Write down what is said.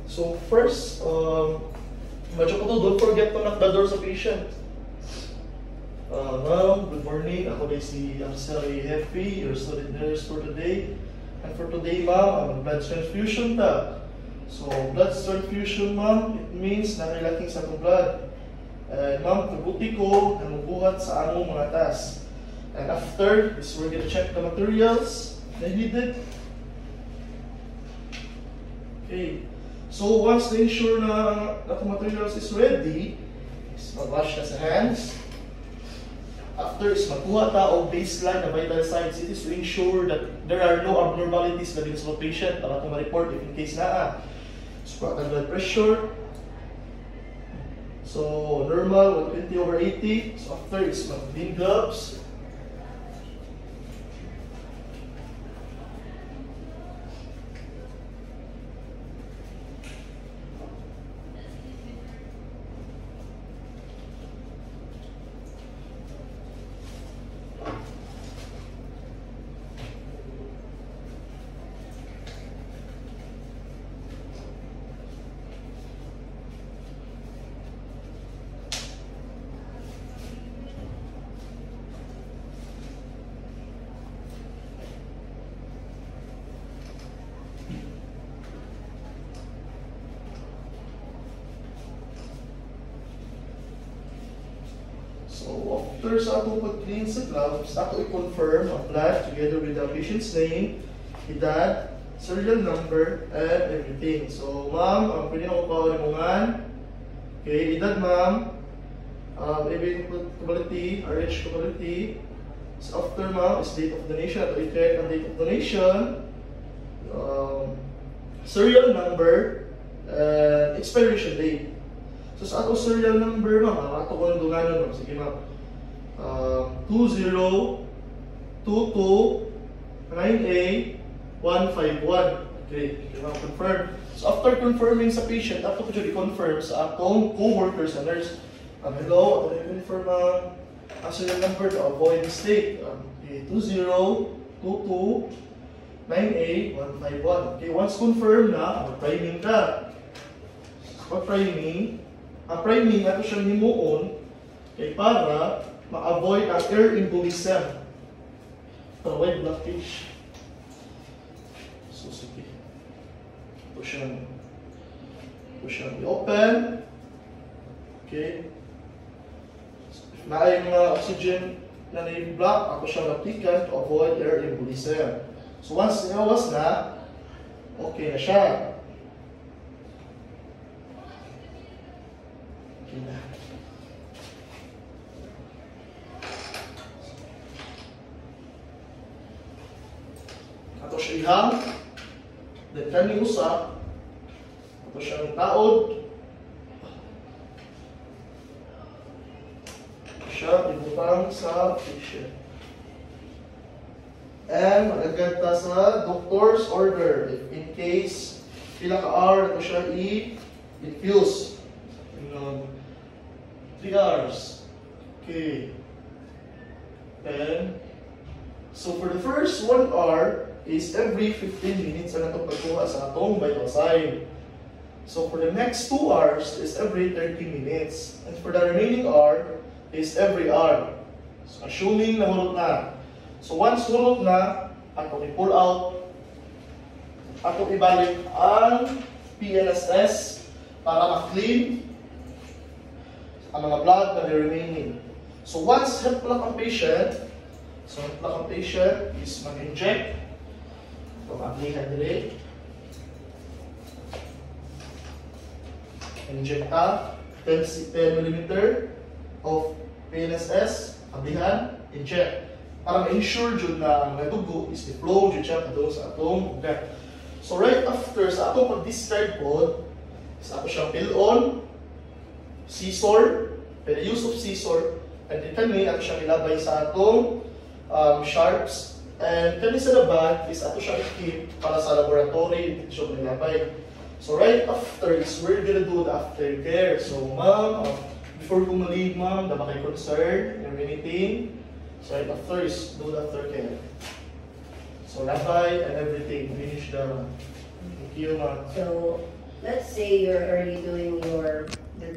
So first, medyo po to, don't forget to knock the door sa patient. Ma'am, good morning. Ako din si Amsari Happy, your student nurse for today. And for today, ma'am, ang blood transfusion ta. So, blood transfusion, ma'am, it means na kailangan sa itong blood. And ma'am, kabuti ko na mabuhat sa among mga task. And after, is we're gonna check the materials na needed. Okay. So, once na-ensure na the materials is ready, is mag-wash na sa hands. After is makuha ta o baseline na vital signs, it is to ensure that there are no abnormalities na sa patient para itong ma-report if in case na. So, blood pressure. So, normal, 120/80. So, after is mag-clean gloves. So, after sa atong pag-clean sa gloves, ato i-confirm ang blood together with the patient's name, edad, serial number, and everything. So, ma'am, ang pwede na kong pawalimungan. Okay, edad ma'am, AB compatibility, RH compatibility. So, after ma'am, is date of donation. Ato i-check ang date of donation, serial number, and expiration date. So sa ato serial number, ma'am, ato ko ng dunganon, ma'am. Sige, ma'am. 20229A151. Okay, ma'am, confirm. So after confirming sa patient, ato ko siya i-confirm sa atong co-worker sa nurse. Hello, ato i-confirm ang serial number to avoid mistake. Okay, 20229A151. Okay, once confirmed na, mag-priming ka. Pag-priming, ang priming nato siyang himuon kay para ma-avoid ang air embolism. Avoid blockage. So, sige. Ito siyang i-open. Okay. So, if na ay mga oxygen na na-block, ako siyang napikan to avoid air embolism. So, once inawas na, okay na siya. Ato siya ihang, then kani usa, ato siyang taod, siya ibutang sa patient. And magagad ta sa doctor's order if in case pila ka hour ato siya i-infuse. 3 hours. Okay. Then, so for the first 1 hour is every 15 minutes ang atong pagkuha sa atong vital sign. So for the next 2 hours is every 30 minutes. And for the remaining hour is every hour. So assuming na hulot na. So once hulot na, atong i-pull out, atong ibalik ang PNSS para ma-clean ang mga blood na remaining. So once hemp-lock ang patient, is mag-inject. Ito, mag-aplihan dili. Inject 10 mm of PNSS, ablihan, inject. Para ma-ensure dyan na ang dugo is i-flow dyan siya doon sa atong gut. So right after sa atong pag-discard po, sa ato siyang pill-on, scissor, the use of scissor, and then kami ato siyang ilabay sa atong sharps, and kami sa laban is ato siyang i-keep para sa laboratory, dito siya ilabay. So right after is we're gonna do the aftercare. So ma'am, before ko ma-leave ma'am, dapat kayo concern or anything. So right after is do the aftercare. So labay and everything, finish manage the human. So let's say you're already doing your the